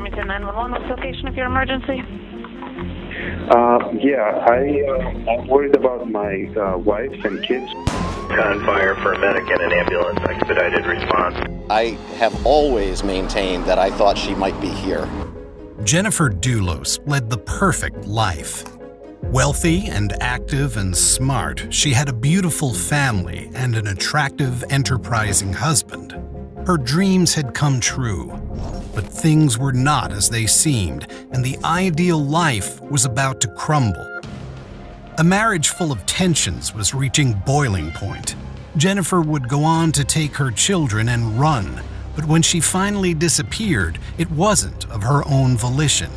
Farmington 911, what's the location of your emergency? I'm worried about my wife and kids. On fire for a medic and an ambulance, expedited response. I have always maintained that I thought she might be here. Jennifer Dulos led the perfect life. Wealthy and active and smart, she had a beautiful family and an attractive, enterprising husband. Her dreams had come true, but things were not as they seemed, and the ideal life was about to crumble. A marriage full of tensions was reaching boiling point. Jennifer would go on to take her children and run, but when she finally disappeared, it wasn't of her own volition.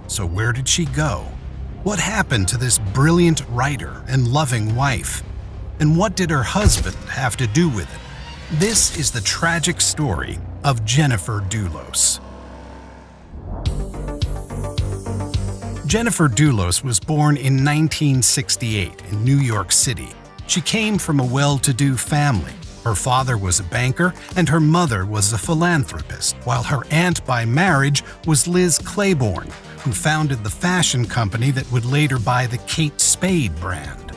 So where did she go? What happened to this brilliant writer and loving wife? And what did her husband have to do with it? This is the tragic story of Jennifer Dulos. Jennifer Dulos was born in 1968 in New York City. She came from a well-to-do family. Her father was a banker and her mother was a philanthropist, while her aunt by marriage was Liz Claiborne, who founded the fashion company that would later buy the Kate Spade brand.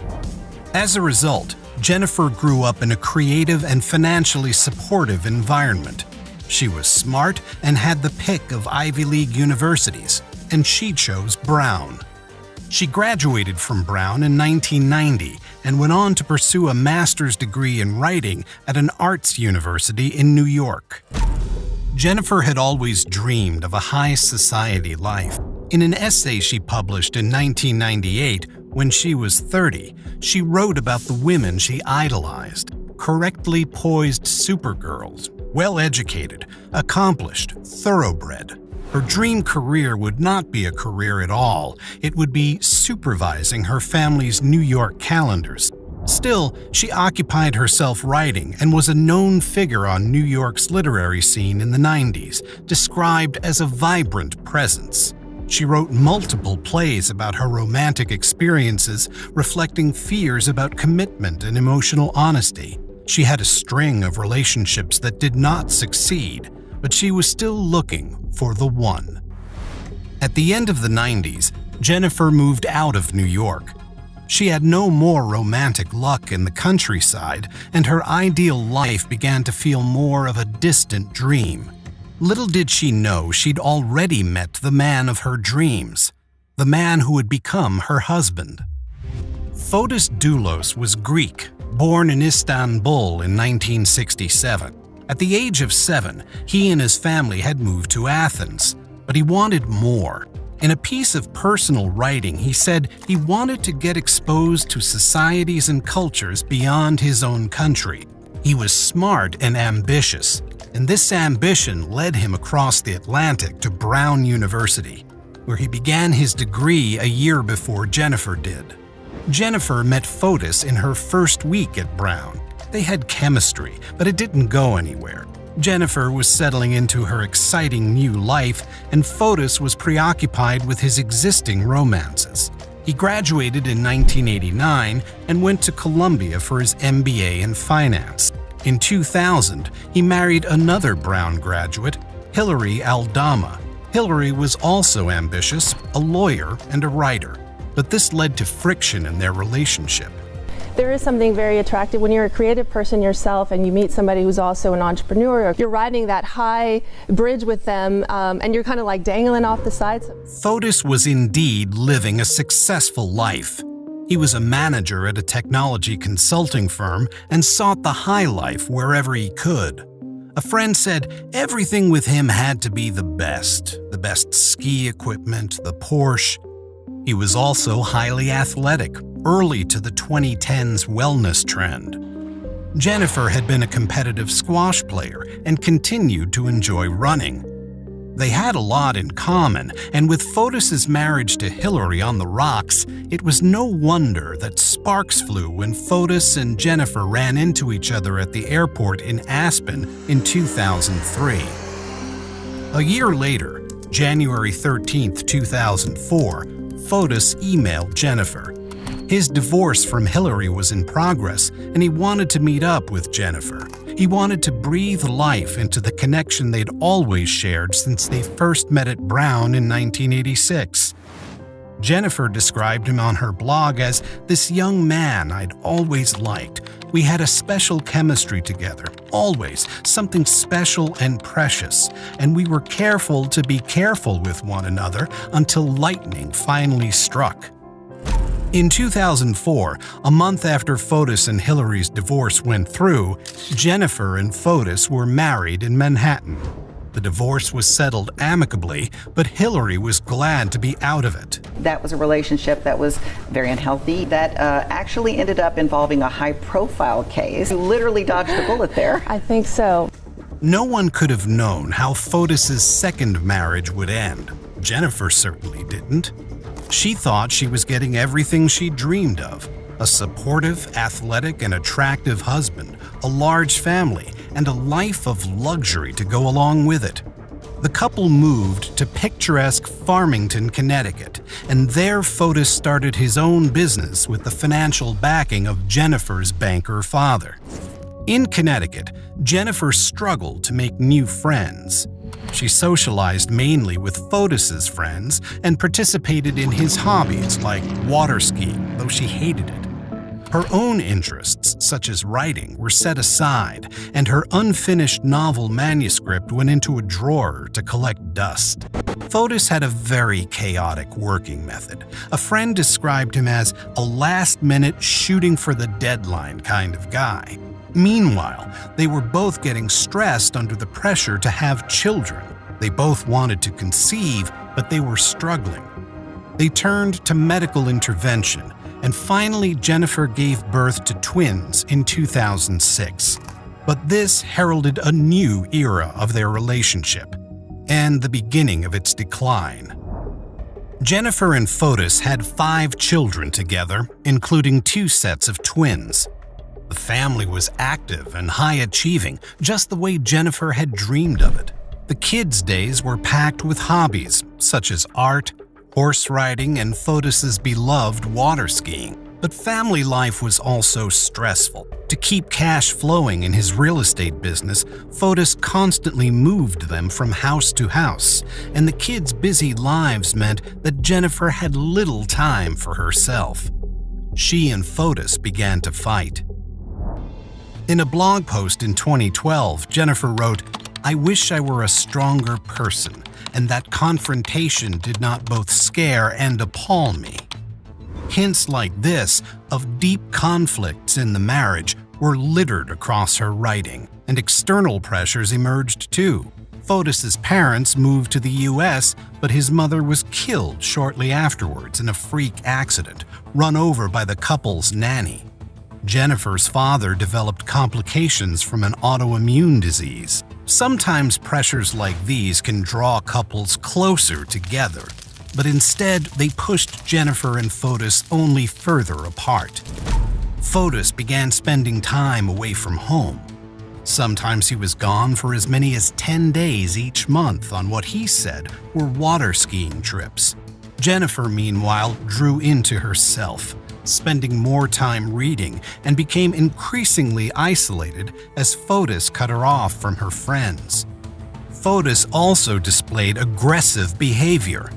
As a result, Jennifer grew up in a creative and financially supportive environment. She was smart and had the pick of Ivy League universities, and she chose Brown. She graduated from Brown in 1990 and went on to pursue a master's degree in writing at an arts university in New York. Jennifer had always dreamed of a high society life. In an essay she published in 1998, when she was 30, she wrote about the women she idolized: correctly poised supergirls, well-educated, accomplished, thoroughbred. Her dream career would not be a career at all. It would be supervising her family's New York calendars. Still, she occupied herself writing and was a known figure on New York's literary scene in the 90s, described as a vibrant presence. She wrote multiple plays about her romantic experiences, reflecting fears about commitment and emotional honesty. She had a string of relationships that did not succeed, but she was still looking for the one. At the end of the 90s, Jennifer moved out of New York. She had no more romantic luck in the countryside, and her ideal life began to feel more of a distant dream. Little did she know she'd already met the man of her dreams, the man who would become her husband. Fotis Dulos was Greek, born in Istanbul in 1967. At the age of 7, he and his family had moved to Athens, but he wanted more. In a piece of personal writing, he said he wanted to get exposed to societies and cultures beyond his own country. He was smart and ambitious, and this ambition led him across the Atlantic to Brown University, where he began his degree a year before Jennifer did. Jennifer met Fotis in her first week at Brown. They had chemistry, but it didn't go anywhere. Jennifer was settling into her exciting new life, and Fotis was preoccupied with his existing romances. He graduated in 1989 and went to Columbia for his MBA in finance. In 2000, he married another Brown graduate, Hillary Aldama. Hillary was also ambitious, a lawyer and a writer, but this led to friction in their relationship. There is something very attractive when you're a creative person yourself and you meet somebody who's also an entrepreneur. You're riding that high bridge with them and you're kind of like dangling off the sides. Fotis was indeed living a successful life. He was a manager at a technology consulting firm and sought the high life wherever he could. A friend said everything with him had to be the best ski equipment, the Porsche. He was also highly athletic, early to the 2010s wellness trend. Jennifer had been a competitive squash player and continued to enjoy running. They had a lot in common, and with Fotis's marriage to Hillary on the rocks, it was no wonder that sparks flew when Fotis and Jennifer ran into each other at the airport in Aspen in 2003. A year later, January 13, 2004, Fotis emailed Jennifer. His divorce from Hillary was in progress, and he wanted to meet up with Jennifer. He wanted to breathe life into the connection they'd always shared since they first met at Brown in 1986. Jennifer described him on her blog as this young man I'd always liked. We had a special chemistry together, always, something special and precious, and we were careful to be careful with one another until lightning finally struck. In 2004, a month after Fotis and Hillary's divorce went through, Jennifer and Fotis were married in Manhattan. The divorce was settled amicably, but Hillary was glad to be out of it. That was a relationship that was very unhealthy, that actually ended up involving a high-profile case. You literally dodged a bullet there. I think so. No one could have known how Fotis's second marriage would end. Jennifer certainly didn't. She thought she was getting everything she dreamed of: a supportive, athletic, and attractive husband, a large family, and a life of luxury to go along with it. The couple moved to picturesque Farmington, Connecticut, and there Fotis started his own business with the financial backing of Jennifer's banker father. In Connecticut, Jennifer struggled to make new friends. She socialized mainly with Fotis's friends and participated in his hobbies like water skiing, though she hated it. Her own interests, such as writing, were set aside, and her unfinished novel manuscript went into a drawer to collect dust. Fotis had a very chaotic working method. A friend described him as a last-minute shooting for the deadline kind of guy. Meanwhile, they were both getting stressed under the pressure to have children. They both wanted to conceive, but they were struggling. They turned to medical intervention, and finally Jennifer gave birth to twins in 2006. But this heralded a new era of their relationship, and the beginning of its decline. Jennifer and Fotis had 5 children together, including 2 sets of twins. The family was active and high-achieving, just the way Jennifer had dreamed of it. The kids' days were packed with hobbies, such as art, horse riding, and Fotis's beloved water skiing. But family life was also stressful. To keep cash flowing in his real estate business, Fotis constantly moved them from house to house, and the kids' busy lives meant that Jennifer had little time for herself. She and Fotis began to fight. In a blog post in 2012, Jennifer wrote, "I wish I were a stronger person, and that confrontation did not both scare and appall me." Hints like this of deep conflicts in the marriage were littered across her writing, and external pressures emerged too. Fotis's parents moved to the U.S., but his mother was killed shortly afterwards in a freak accident, run over by the couple's nanny. Jennifer's father developed complications from an autoimmune disease. Sometimes pressures like these can draw couples closer together, but instead they pushed Jennifer and Fotis only further apart. Fotis began spending time away from home. Sometimes he was gone for as many as 10 days each month on what he said were water skiing trips. Jennifer, meanwhile, drew into herself, spending more time reading, and became increasingly isolated as Fotis cut her off from her friends. Fotis also displayed aggressive behavior.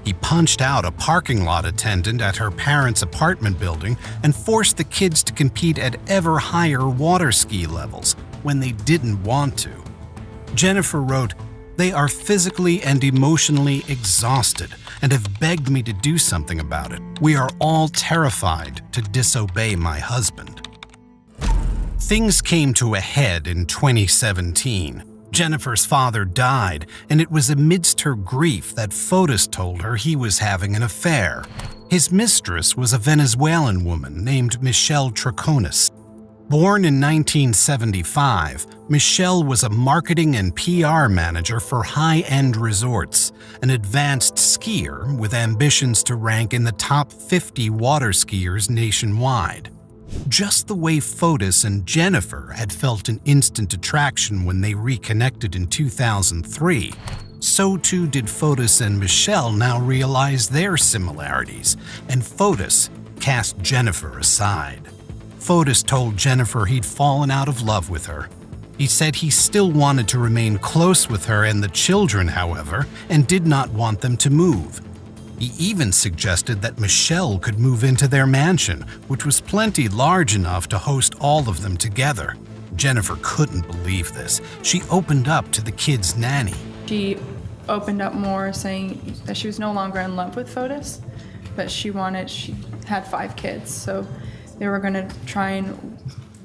He punched out a parking lot attendant at her parents' apartment building and forced the kids to compete at ever higher water ski levels when they didn't want to. Jennifer wrote, "They are physically and emotionally exhausted and have begged me to do something about it. We are all terrified to disobey my husband." Things came to a head in 2017. Jennifer's father died, and it was amidst her grief that Fotis told her he was having an affair. His mistress was a Venezuelan woman named Michelle Troconis. Born in 1975, Michelle was a marketing and PR manager for high-end resorts, an advanced skier with ambitions to rank in the top 50 water skiers nationwide. Just the way Fotis and Jennifer had felt an instant attraction when they reconnected in 2003, so too did Fotis and Michelle now realize their similarities, and Fotis cast Jennifer aside. Fotis told Jennifer he'd fallen out of love with her. He said he still wanted to remain close with her and the children, however, and did not want them to move. He even suggested that Michelle could move into their mansion, which was plenty large enough to host all of them together. Jennifer couldn't believe this. She opened up to the kids' nanny. She opened up more, saying that she was no longer in love with Fotis, but she had 5 kids, so they were going to try and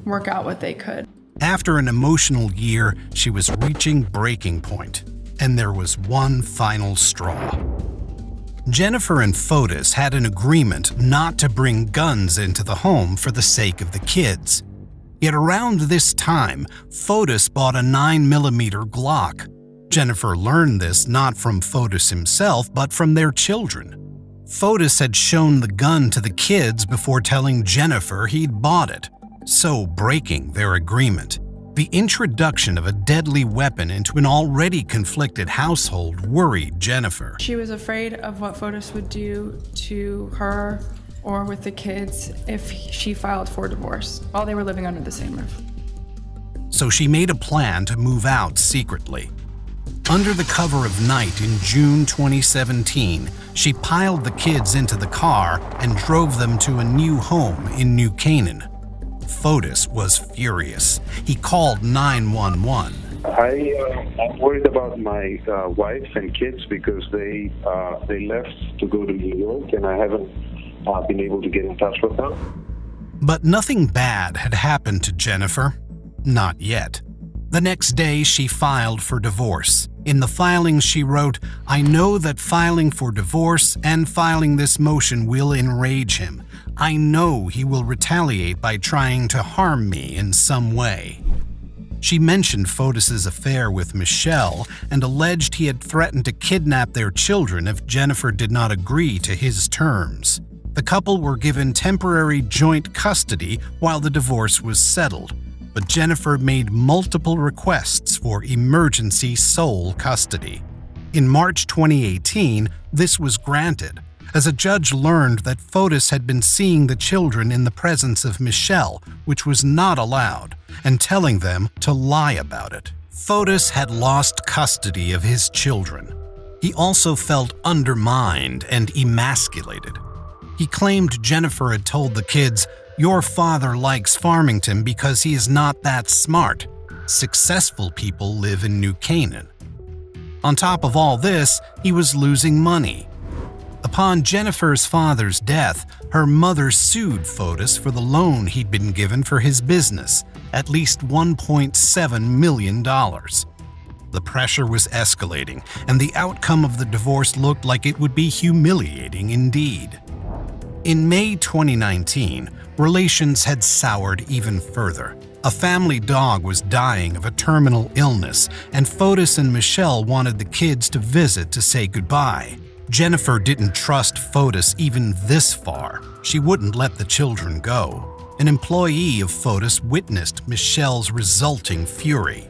work out what they could. After an emotional year, she was reaching breaking point, and there was one final straw. Jennifer and Fotis had an agreement not to bring guns into the home for the sake of the kids. Yet around this time, Fotis bought a 9mm Glock. Jennifer learned this not from Fotis himself, but from their children. Fotis had shown the gun to the kids before telling Jennifer he'd bought it, so breaking their agreement. The introduction of a deadly weapon into an already conflicted household worried Jennifer. She was afraid of what Fotis would do to her or with the kids if she filed for divorce while they were living under the same roof. So she made a plan to move out secretly. Under the cover of night in June 2017, she piled the kids into the car and drove them to a new home in New Canaan. Fotis was furious. He called 911. I'm worried about my wife and kids because they left to go to New York, and I haven't been able to get in touch with them. But nothing bad had happened to Jennifer. Not yet. The next day, she filed for divorce. In the filing, she wrote, "I know that filing for divorce and filing this motion will enrage him. I know he will retaliate by trying to harm me in some way." She mentioned Fotis's affair with Michelle and alleged he had threatened to kidnap their children if Jennifer did not agree to his terms. The couple were given temporary joint custody while the divorce was settled, but Jennifer made multiple requests for emergency sole custody. In March 2018, this was granted, as a judge learned that Fotis had been seeing the children in the presence of Michelle, which was not allowed, and telling them to lie about it. Fotis had lost custody of his children. He also felt undermined and emasculated. He claimed Jennifer had told the kids, "Your father likes Farmington because he is not that smart. Successful people live in New Canaan." On top of all this, he was losing money. Upon Jennifer's father's death, her mother sued Fotis for the loan he'd been given for his business, at least $1.7 million. The pressure was escalating, and the outcome of the divorce looked like it would be humiliating indeed. In May 2019, relations had soured even further. A family dog was dying of a terminal illness, and Fotis and Michelle wanted the kids to visit to say goodbye. Jennifer didn't trust Fotis even this far. She wouldn't let the children go. An employee of Fotis witnessed Michelle's resulting fury.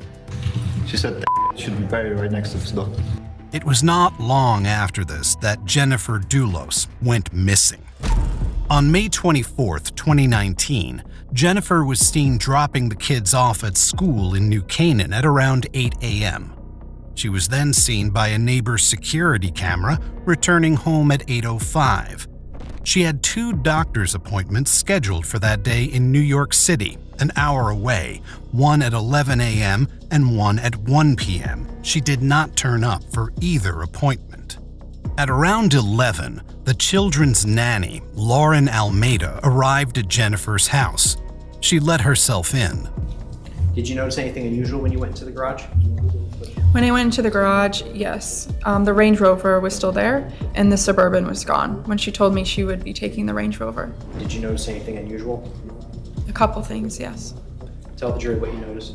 She said that should be buried right next to his dog. It was not long after this that Jennifer Doulos went missing. On May 24, 2019, Jennifer was seen dropping the kids off at school in New Canaan at around 8 a.m. She was then seen by a neighbor's security camera returning home at 8:05. She had 2 doctor's appointments scheduled for that day in New York City, an hour away, one at 11 a.m. and one at 1 p.m. She did not turn up for either appointment. At around 11, the children's nanny, Lauren Almeida, arrived at Jennifer's house. She let herself in. Did you notice anything unusual when you went into the garage? When I went into the garage, yes, the Range Rover was still there and the Suburban was gone when she told me she would be taking the Range Rover. Did you notice anything unusual? A couple things, yes. Tell the jury what you noticed.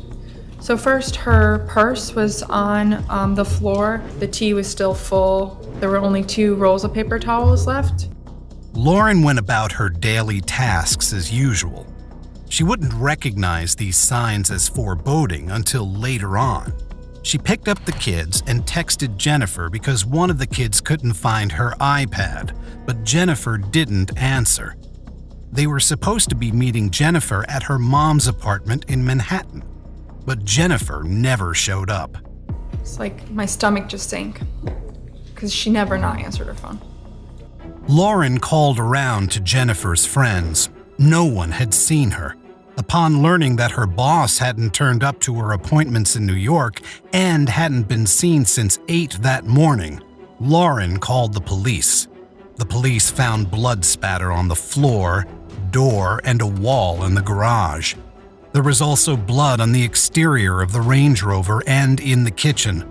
So first, her purse was on the floor. The tea was still full. There were only 2 rolls of paper towels left. Lauren went about her daily tasks as usual. She wouldn't recognize these signs as foreboding until later on. She picked up the kids and texted Jennifer because one of the kids couldn't find her iPad, but Jennifer didn't answer. They were supposed to be meeting Jennifer at her mom's apartment in Manhattan. but Jennifer never showed up. It's like my stomach just sank because she never not answered her phone. Lauren called around to Jennifer's friends. No one had seen her. Upon learning that her boss hadn't turned up to her appointments in New York and hadn't been seen since 8 that morning, Lauren called the police. The police found blood spatter on the floor, door, and a wall in the garage. There was also blood on the exterior of the Range Rover and in the kitchen.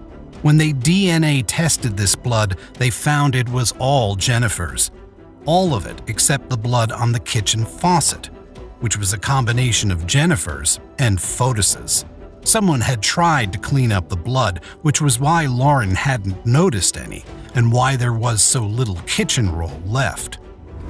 When they DNA tested this blood, they found it was all Jennifer's. All of it except the blood on the kitchen faucet, which was a combination of Jennifer's and Fotis's. Someone had tried to clean up the blood, which was why Lauren hadn't noticed any, and why there was so little kitchen roll left.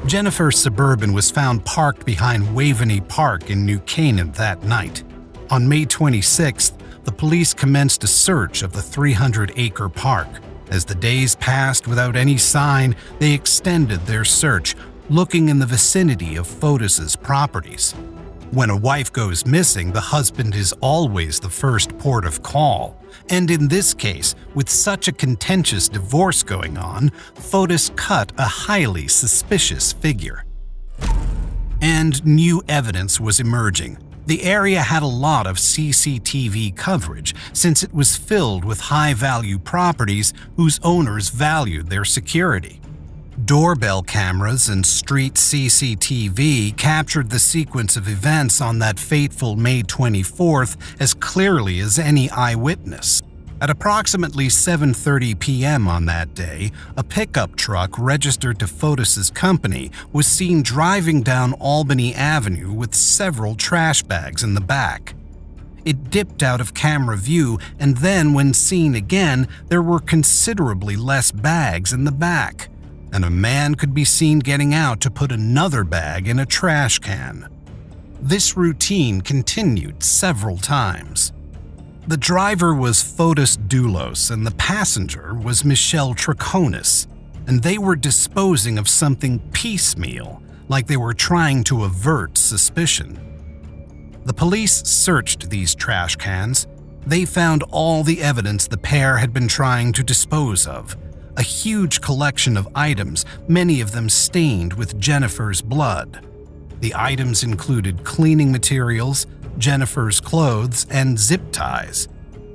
Jennifer's Suburban was found parked behind Waveney Park in New Canaan that night. On May 26th, the police commenced a search of the 300-acre park. As the days passed without any sign, they extended their search, looking in the vicinity of Fotis's properties. When a wife goes missing, the husband is always the first port of call. And in this case, with such a contentious divorce going on, Fotis cut a highly suspicious figure. And new evidence was emerging. The area had a lot of CCTV coverage since it was filled with high-value properties whose owners valued their security. Doorbell cameras and street CCTV captured the sequence of events on that fateful May 24th as clearly as any eyewitness. At approximately 7:30 p.m. on that day, a pickup truck registered to Fotis's company was seen driving down Albany Avenue with several trash bags in the back. It dipped out of camera view, and then when seen again, there were considerably less bags in the back, and a man could be seen getting out to put another bag in a trash can. This routine continued several times. The driver was Fotis Doulos and the passenger was Michelle Troconis, and they were disposing of something piecemeal, like they were trying to avert suspicion. The police searched these trash cans. They found all the evidence the pair had been trying to dispose of. A huge collection of items, many of them stained with Jennifer's blood. The items included cleaning materials, Jennifer's clothes, and zip ties.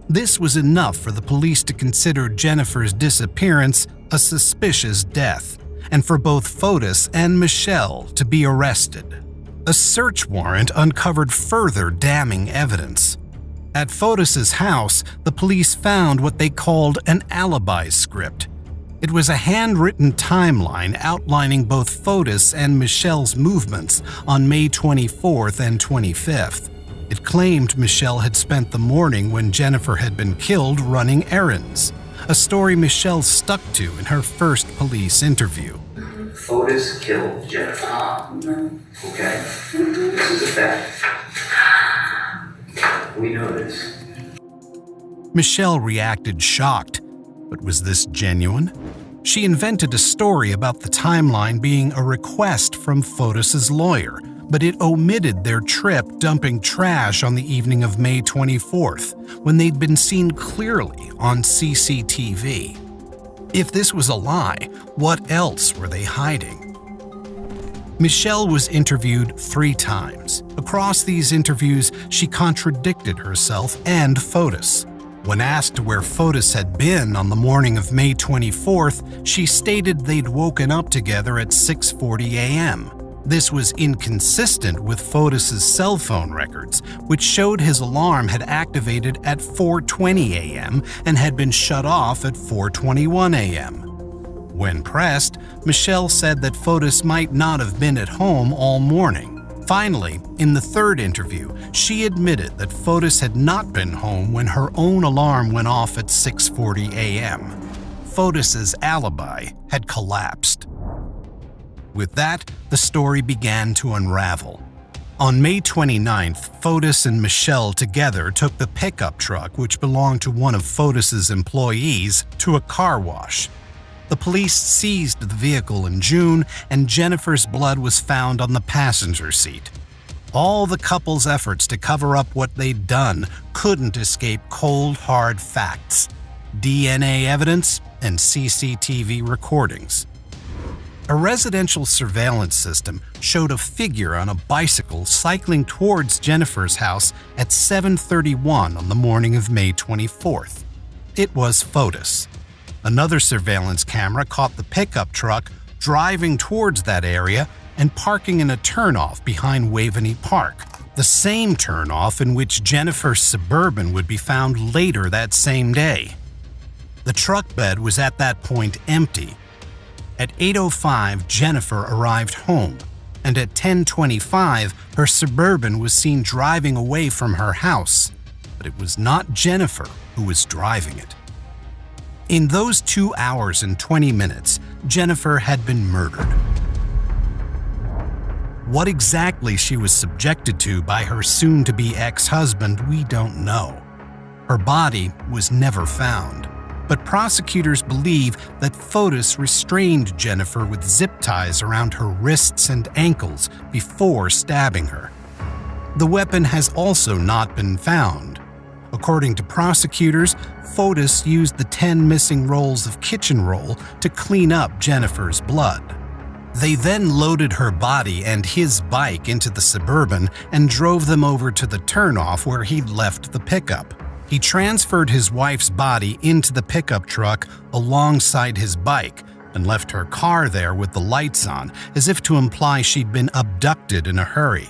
This was enough for the police to consider Jennifer's disappearance a suspicious death, and for both Fotis and Michelle to be arrested. A search warrant uncovered further damning evidence. At Fotis's house, the police found what they called an alibi script. It was a handwritten timeline outlining both Fotis and Michelle's movements on May 24th and 25th. It claimed Michelle had spent the morning when Jennifer had been killed running errands, a story Michelle stuck to in her first police interview. Fotis killed Jennifer. Okay? This is a fact. We know this. Michelle reacted shocked. But was this genuine? She invented a story about the timeline being a request from Fotis's lawyer, but it omitted their trip dumping trash on the evening of May 24th, when they'd been seen clearly on CCTV. If this was a lie, what else were they hiding? Michelle was interviewed 3 times. Across these interviews, she contradicted herself and Fotis. When asked where Fotis had been on the morning of May 24th, she stated they'd woken up together at 6:40 a.m. This was inconsistent with Fotis's cell phone records, which showed his alarm had activated at 4:20 a.m. and had been shut off at 4:21 a.m. When pressed, Michelle said that Fotis might not have been at home all morning. Finally, in the 3rd interview, she admitted that Fotis had not been home when her own alarm went off at 6:40 a.m. Fotis's alibi had collapsed. With that, the story began to unravel. On May 29th, Fotis and Michelle together took the pickup truck, which belonged to one of Fotis's employees, to a car wash. The police seized the vehicle in June, and Jennifer's blood was found on the passenger seat. All the couple's efforts to cover up what they'd done couldn't escape cold, hard facts: DNA evidence and CCTV recordings. A residential surveillance system showed a figure on a bicycle cycling towards Jennifer's house at 7:31 on the morning of May 24th. It was Fotis. Another surveillance camera caught the pickup truck driving towards that area and parking in a turnoff behind Waveney Park, the same turnoff in which Jennifer's Suburban would be found later that same day. The truck bed was at that point empty. At 8:05, Jennifer arrived home, and at 10:25, her Suburban was seen driving away from her house, but it was not Jennifer who was driving it. In those 2 hours and 20 minutes, Jennifer had been murdered. What exactly she was subjected to by her soon-to-be ex-husband, we don't know. Her body was never found, but prosecutors believe that Fotis restrained Jennifer with zip ties around her wrists and ankles before stabbing her. The weapon has also not been found. According to prosecutors, Fotis used the 10 missing rolls of kitchen roll to clean up Jennifer's blood. They then loaded her body and his bike into the Suburban and drove them over to the turnoff where he'd left the pickup. He transferred his wife's body into the pickup truck alongside his bike and left her car there with the lights on, as if to imply she'd been abducted in a hurry.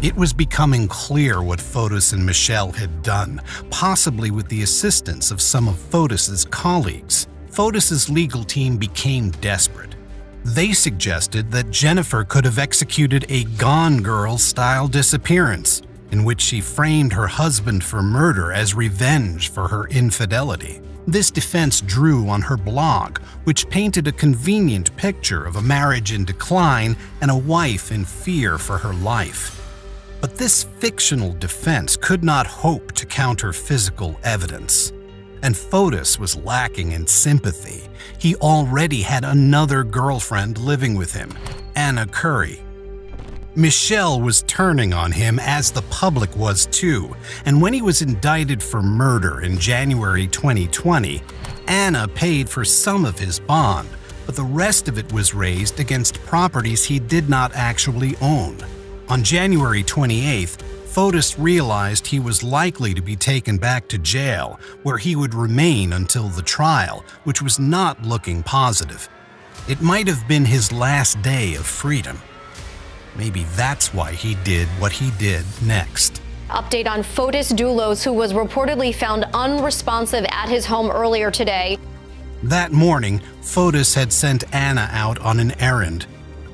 It was becoming clear what Fotis and Michelle had done, possibly with the assistance of some of Fotis's colleagues. Fotis's legal team became desperate. They suggested that Jennifer could have executed a Gone Girl-style disappearance, in which she framed her husband for murder as revenge for her infidelity. This defense drew on her blog, which painted a convenient picture of a marriage in decline and a wife in fear for her life. But this fictional defense could not hope to counter physical evidence. And Fotis was lacking in sympathy. He already had another girlfriend living with him, Anna Curry. Michelle was turning on him, as the public was too, and when he was indicted for murder in January 2020, Anna paid for some of his bond, but the rest of it was raised against properties he did not actually own. On January 28th, Fotis realized he was likely to be taken back to jail, where he would remain until the trial, which was not looking positive. It might have been his last day of freedom. Maybe that's why he did what he did next. Update on Fotis Doulos, who was reportedly found unresponsive at his home earlier today. That morning, Fotis had sent Anna out on an errand.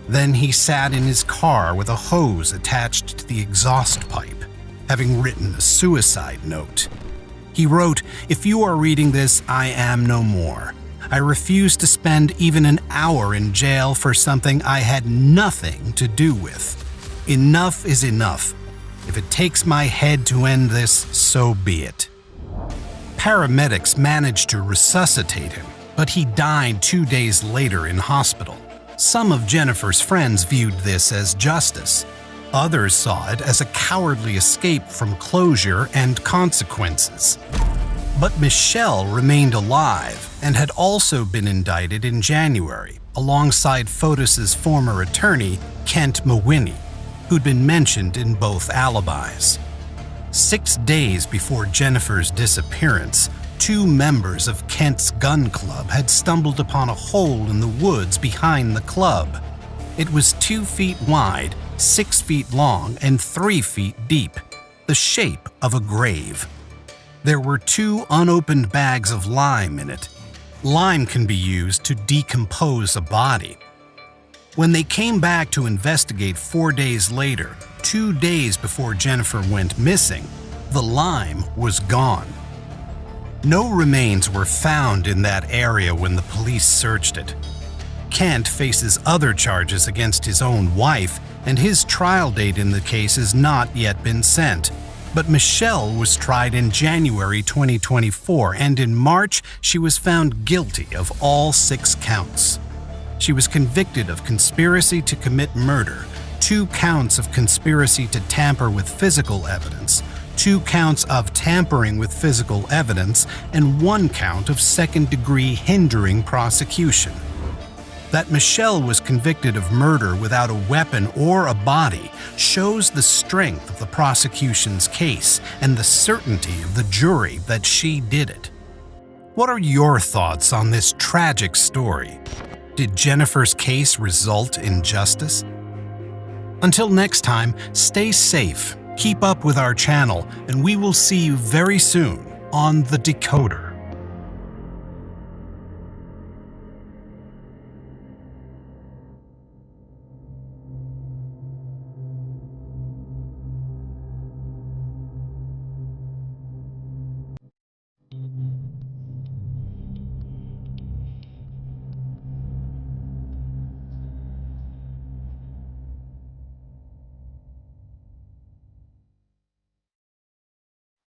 Then he sat in his car with a hose attached to the exhaust pipe, having written a suicide note. He wrote, "If you are reading this, I am no more. I refuse to spend even an hour in jail for something I had nothing to do with. Enough is enough. If it takes my head to end this, so be it." Paramedics managed to resuscitate him, but he died 2 days later in hospital. Some of Jennifer's friends viewed this as justice. Others saw it as a cowardly escape from closure and consequences. But Michelle remained alive and had also been indicted in January, alongside Fotis's former attorney, Kent Mawhinney, who'd been mentioned in both alibis. 6 days before Jennifer's disappearance, 2 members of Kent's gun club had stumbled upon a hole in the woods behind the club. It was 2 feet wide, 6 feet long, and 3 feet deep, the shape of a grave. There were 2 unopened bags of lime in it. Lime can be used to decompose a body. When they came back to investigate 4 days later, 2 days before Jennifer went missing, the lime was gone. No remains were found in that area when the police searched it. Kent faces other charges against his own wife, and his trial date in the case has not yet been set. But Michelle was tried in January 2024, and in March she was found guilty of all 6 counts. She was convicted of conspiracy to commit murder, 2 counts of conspiracy to tamper with physical evidence, 2 counts of tampering with physical evidence, and 1 count of second-degree hindering prosecution. That Michelle was convicted of murder without a weapon or a body shows the strength of the prosecution's case and the certainty of the jury that she did it. What are your thoughts on this tragic story? Did Jennifer's case result in justice? Until next time, stay safe, keep up with our channel, and we will see you very soon on The Decoder.